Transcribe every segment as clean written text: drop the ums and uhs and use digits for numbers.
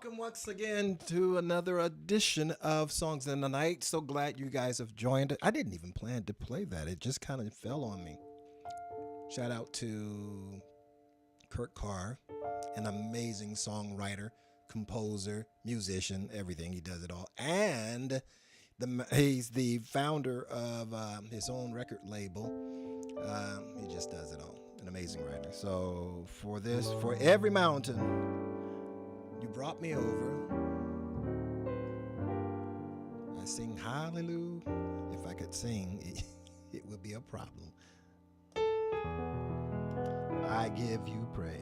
welcome once again to another edition of Songs in the Night. So glad you guys have joined. I didn't even plan to play that. It just kind of fell on me. Shout out to Kurt Carr, an amazing songwriter, composer, musician, everything. He does it all. And he's the founder of his own record label. He just does it all. An amazing writer. So for every mountain you brought me over, I sing hallelujah. If I could sing, it would be a problem. I give you praise.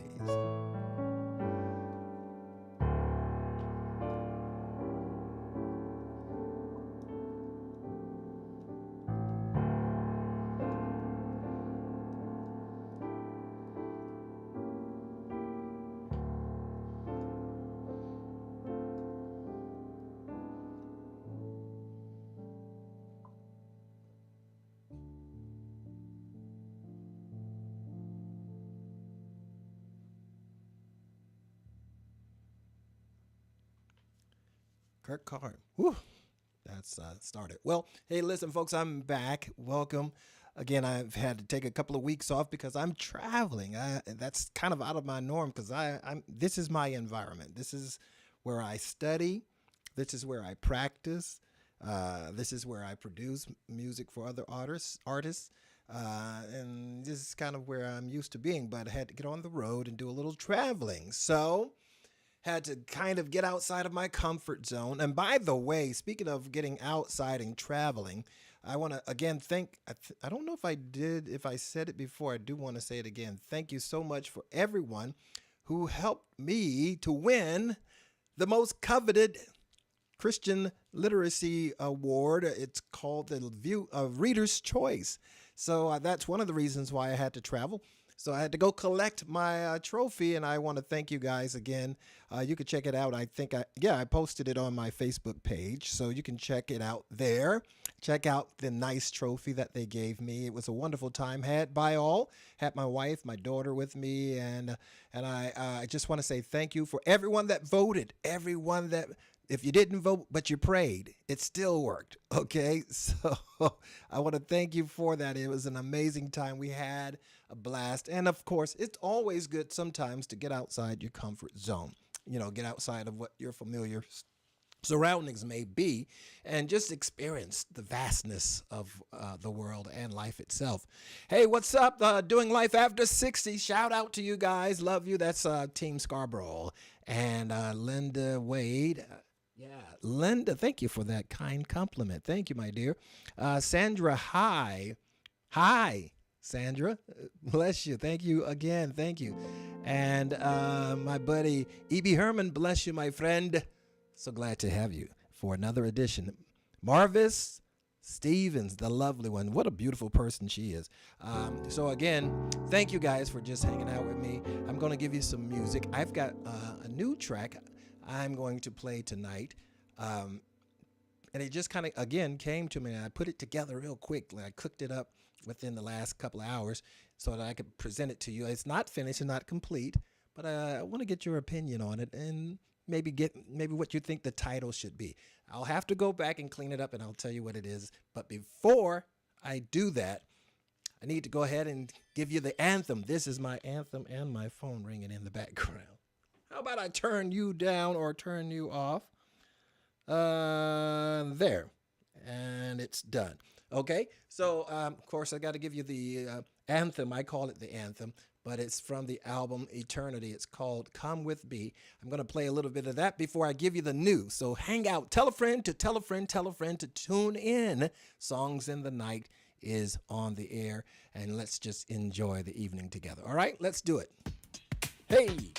Kurt Carr. Whew. That's started. Well, hey, listen, folks, I'm back. Welcome. Again, I've had to take a couple of weeks off because I'm traveling. That's kind of out of my norm because this is my environment. This is where I study. This is where I practice. This is where I produce music for other artists. And this is kind of where I'm used to being, but I had to get on the road and do a little traveling. So had to kind of get outside of my comfort zone. And by the way, speaking of getting outside and traveling, I want to again thank, I don't know if I said it before, I do want to say it again. Thank you so much for everyone who helped me to win the most coveted Christian Literacy Award. It's called the Reader's Choice. So that's one of the reasons why I had to travel. So I had to go collect my trophy, and I want to thank you guys again. You can check it out. I think I posted it on my Facebook page, so you can check it out there. Check out the nice trophy that they gave me. It was a wonderful time had by all. Had my wife, my daughter with me, and I just want to say thank you for everyone that voted, everyone that. If you didn't vote, but you prayed, it still worked, okay? So I want to thank you for that. It was an amazing time. We had a blast. And, of course, it's always good sometimes to get outside your comfort zone, get outside of what your familiar surroundings may be and just experience the vastness of the world and life itself. Hey, what's up? Doing Life After 60. Shout out to you guys. Love you. That's Team Scarborough and Linda Wade. Yeah, Linda, thank you for that kind compliment. Thank you, my dear. Sandra, hi. Hi, Sandra. Bless you. Thank you again. Thank you. And my buddy, E.B. Herman, bless you, my friend. So glad to have you for another edition. Marvis Stevens, the lovely one. What a beautiful person she is. So again, thank you guys for just hanging out with me. I'm going to give you some music. I've got a new track I'm going to play tonight. And it just kind of, again, came to me, and I put it together real quick. I cooked it up within the last couple of hours so that I could present it to you. It's not finished and not complete, but I want to get your opinion on it and maybe what you think the title should be. I'll have to go back and clean it up, and I'll tell you what it is. But before I do that, I need to go ahead and give you the anthem. This is my anthem and my phone ringing in the background. How about I turn you down or turn you off? There. And it's done. Okay? So, of course, I got to give you the anthem. I call it the anthem, but it's from the album Eternity. It's called Come With Me. I'm going to play a little bit of that before I give you the new. So hang out. Tell a friend to tell a friend, tell a friend to tune in. Songs in the Night is on the air, and let's just enjoy the evening together. All right? Let's do it. Hey!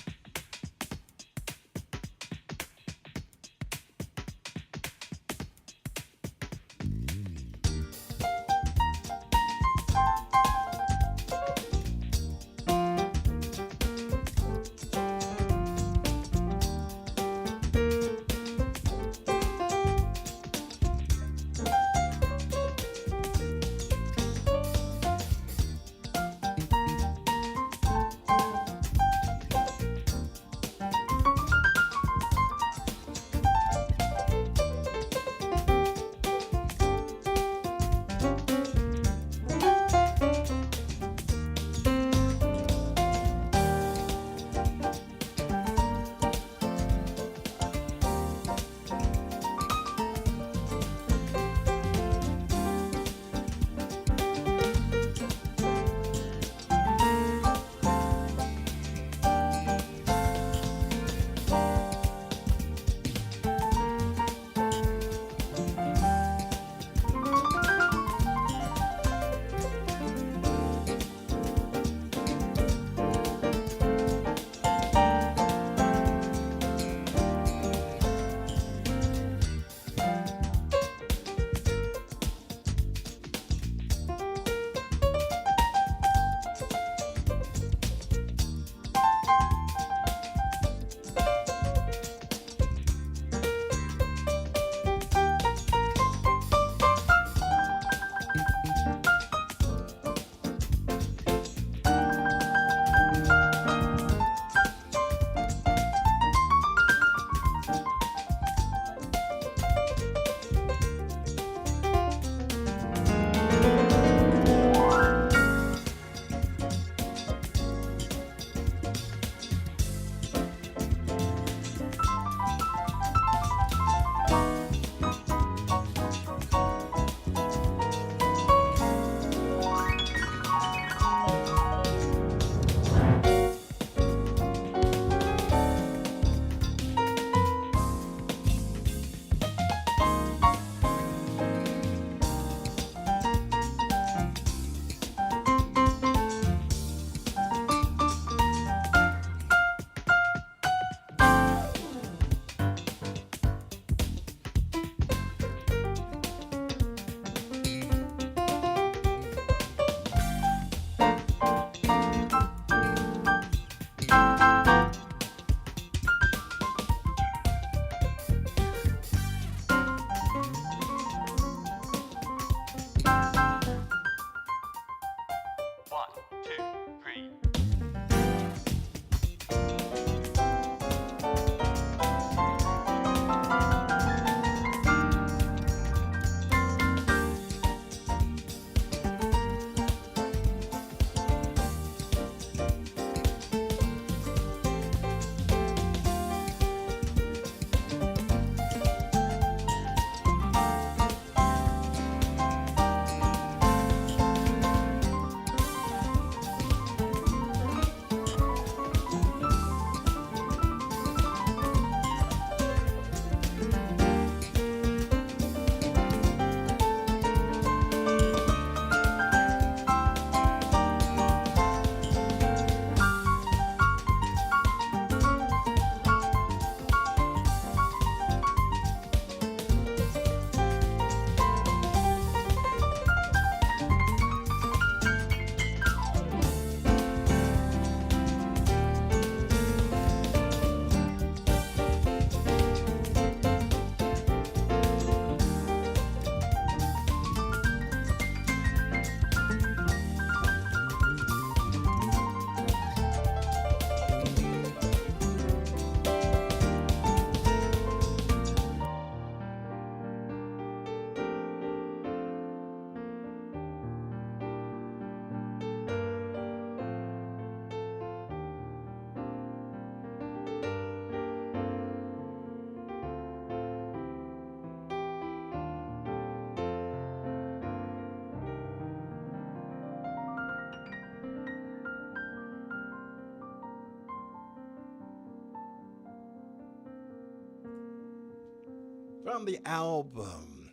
from the album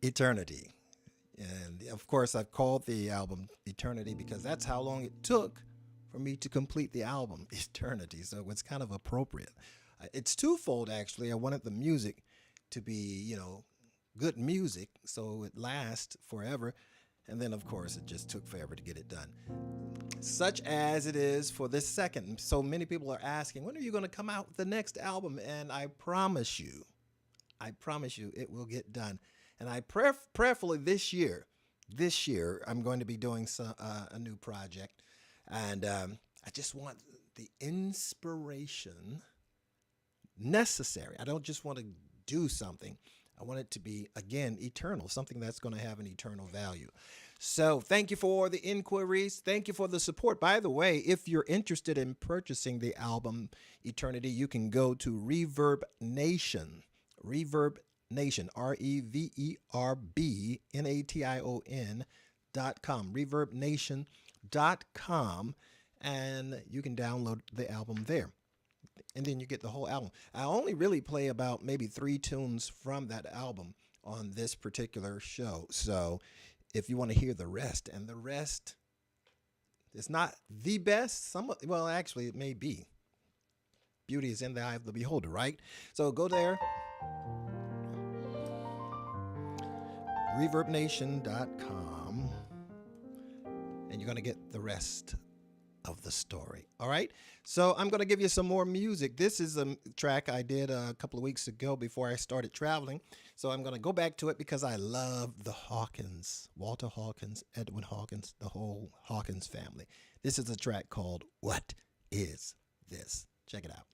Eternity. And of course, I've called the album Eternity because that's how long it took for me to complete the album Eternity. So it's kind of appropriate. It's twofold, actually. I wanted the music to be, good music so it lasts forever. And then, of course, it just took forever to get it done. Such as it is for this second. So many people are asking, when are you going to come out with the next album? And I promise you, it will get done. And I prayerfully this year, I'm going to be doing a new project. And I just want the inspiration necessary. I don't just want to do something. I want it to be, again, eternal, something that's going to have an eternal value. So thank you for the inquiries. Thank you for the support. By the way, if you're interested in purchasing the album Eternity, you can go to Reverb Nation, ReverbNation.com, ReverbNation.com, and you can download the album there. And then you get the whole album. I only really play about maybe 3 tunes from that album on this particular show. So if you want to hear the rest, and the rest is not the best, well, actually, it may be. Beauty is in the eye of the beholder, right? So go there, ReverbNation.com, and you're going to get the rest of the story. All right. So I'm going to give you some more music. This is a track I did a couple of weeks ago before I started traveling. So I'm going to go back to it because I love the Hawkins, Walter Hawkins, Edwin Hawkins, the whole Hawkins family. This is a track called What Is This? Check it out.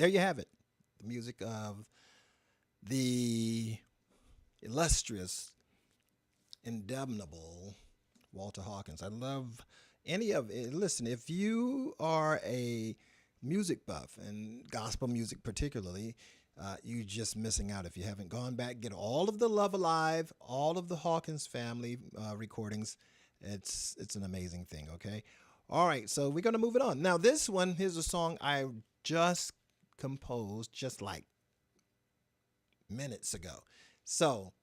there you have it. The music of the illustrious, indemnable Walter Hawkins. I love any of it. Listen, if you are a music buff and gospel music particularly, you're just missing out if you haven't gone back. Get all of the Love Alive, all of the Hawkins family recordings. It's an amazing thing. Okay, all right. So we're gonna move it on. Now this one, here's a song I just composed just like minutes ago. So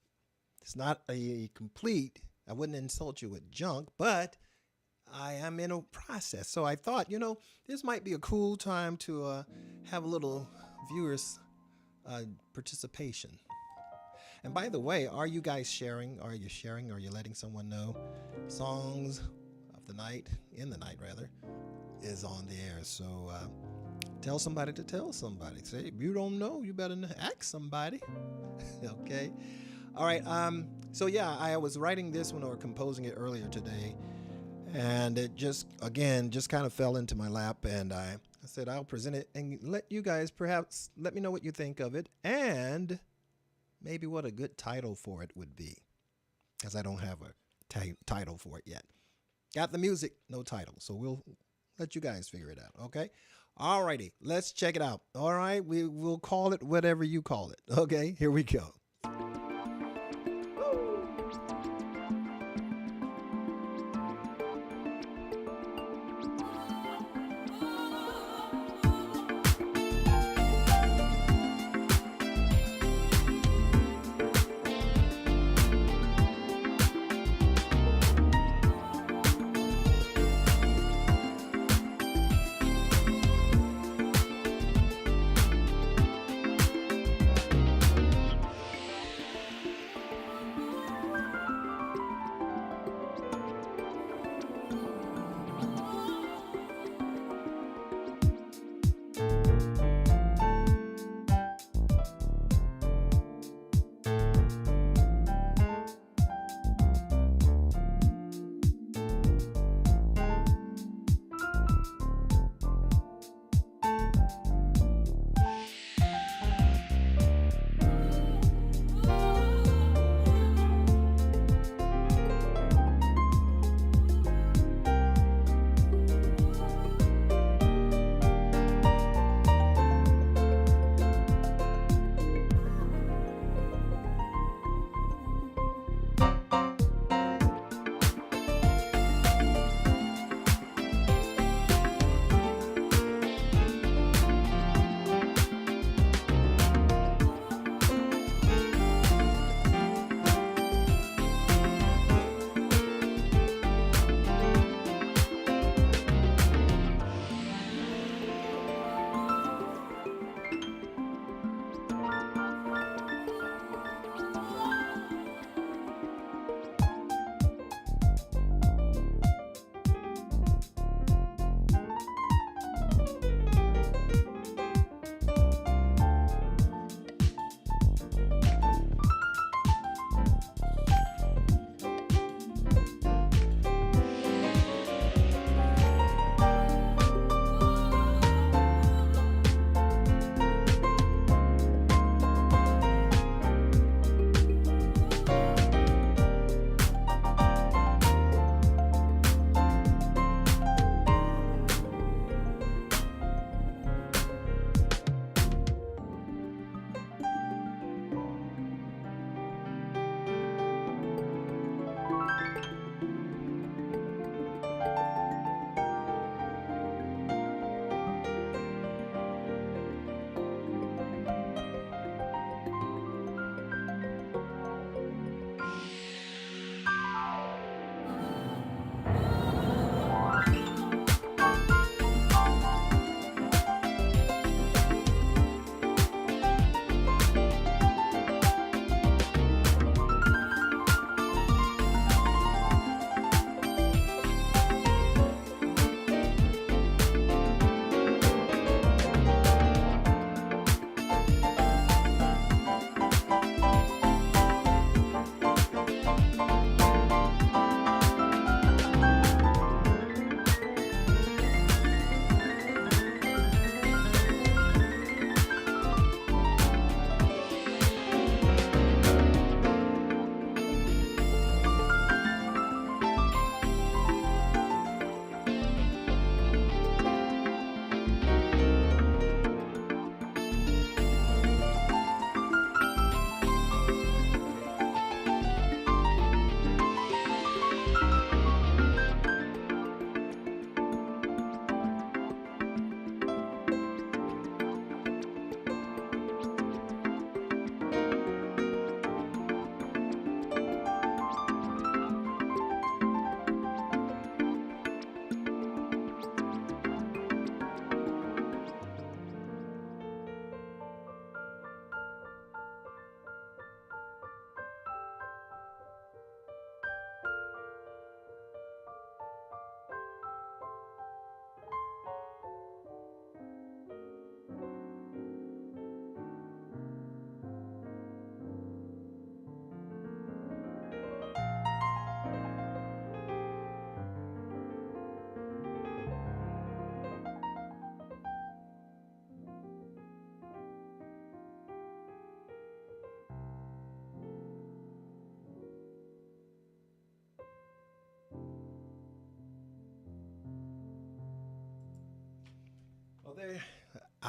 it's not a complete. I wouldn't insult you with junk, but I am in a process. So I thought, this might be a cool time to have a little viewers participation. And by the way, are you guys sharing? Are you sharing? Are you letting someone know? Songs of the night, in the night rather, is on the air. So tell somebody to tell somebody. Say, if you don't know, you better ask somebody. Okay. All right. So yeah, I was writing this one or composing it earlier today, and it just kind of fell into my lap, and I said I'll present it and let you guys perhaps let me know what you think of it, and maybe what a good title for it would be, because I don't have a title for it yet. Got the music, no title, so we'll let you guys figure it out. Okay. All righty, let's check it out. All right, we'll call it whatever you call it. Okay, here we go.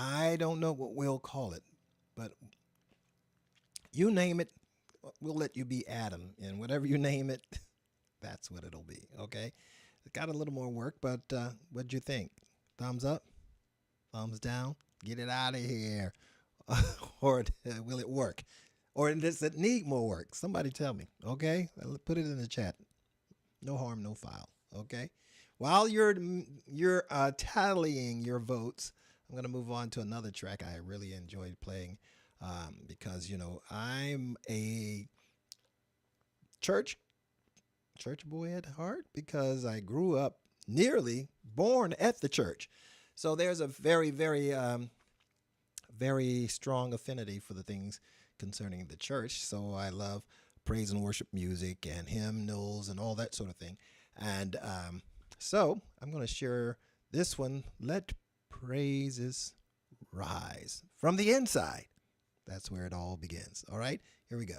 I don't know what we'll call it, but you name it, we'll let you be Adam. And whatever you name it, that's what it'll be. Okay. It got a little more work, but what'd you think? Thumbs up? Thumbs down? Get it out of here. Or will it work? Or does it need more work? Somebody tell me. Okay. Put it in the chat. No harm, no foul. Okay. While you're tallying your votes, I'm gonna move on to another track I really enjoyed playing, because I'm a church church boy at heart because I grew up nearly born at the church. So there's a very strong affinity for the things concerning the church. So I love praise and worship music and hymnals and all that sort of thing. And so I'm going to share this one. Let praises rise from the inside. That's where it all begins. All right, here we go.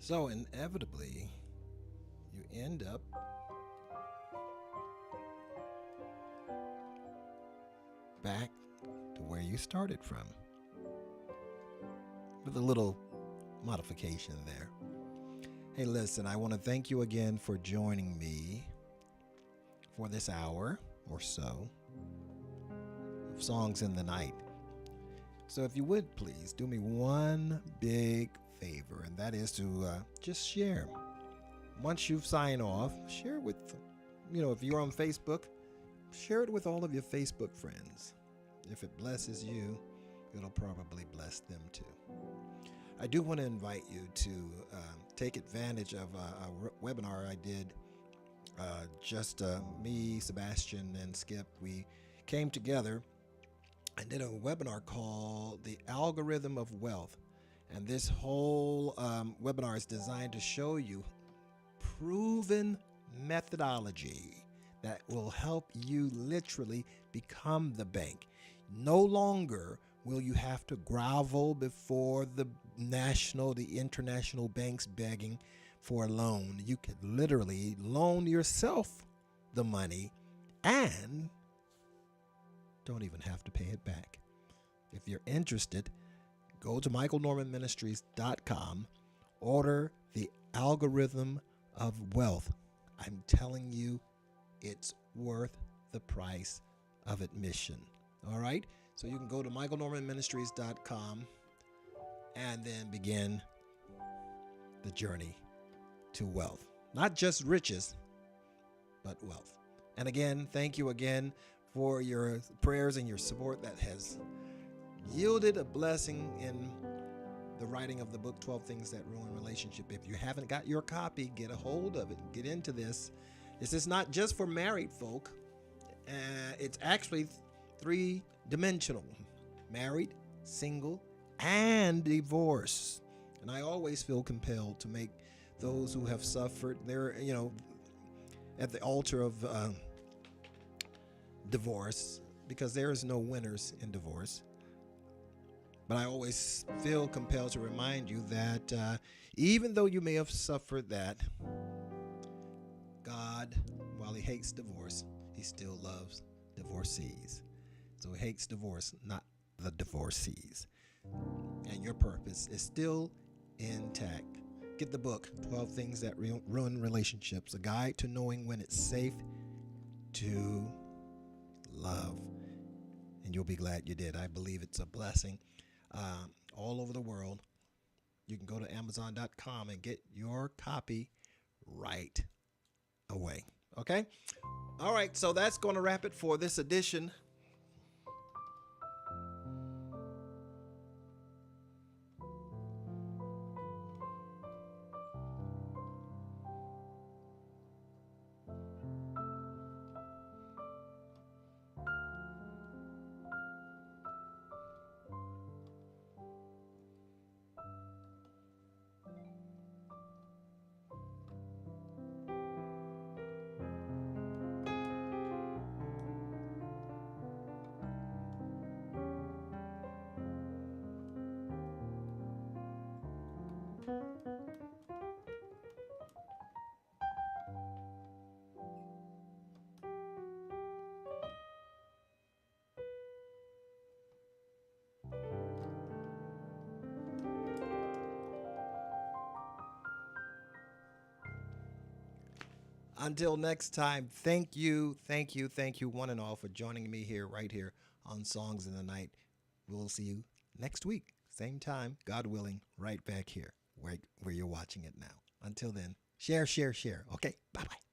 So inevitably, you end up back to where you started from with a little modification there. Hey, listen, I want to thank you again for joining me for this hour or so of Songs in the Night. So if you would please do me one big favor, and that is to just share. Once you've signed off, share it with, if you're on Facebook, share it with all of your Facebook friends. If it blesses you, it'll probably bless them too. I do want to invite you to take advantage of a webinar I did. Me, Sebastian, and Skip, we came together and did a webinar called The Algorithm of Wealth. And this whole webinar is designed to show you proven methodology that will help you literally become the bank. No longer will you have to grovel before the international banks begging for a loan. You could literally loan yourself the money and don't even have to pay it back. If you're interested, go to MNMinistries.com, order The Algorithm of Wealth. I'm telling you, it's worth the price of admission. All right? So you can go to MNMinistries.com and then begin the journey to wealth. Not just riches, but wealth. And again, thank you again for your prayers and your support that has yielded a blessing in the writing of the book, 12 Things That Ruin Relationship. If you haven't got your copy, get a hold of it. Get into this. This is not just for married folk. It's actually three-dimensional: married, single, and divorce. And I always feel compelled to make those who have suffered, they're, at the altar of divorce, because there is no winners in divorce. But I always feel compelled to remind you that even though you may have suffered that, God, while he hates divorce, he still loves divorcees. So he hates divorce, not the divorcees. And your purpose is still intact. Get the book, 12 Things That Ruin Relationships, a guide to knowing when it's safe to love. And you'll be glad you did. I believe it's a blessing all over the world. You can go to Amazon.com and get your copy right away. Okay? All right, so that's going to wrap it for this edition. Until next time, thank you, one and all, for joining me here, right here on Songs in the Night. We'll see you next week, same time, God willing, right back here where you're watching it now. Until then, share. Okay, bye-bye.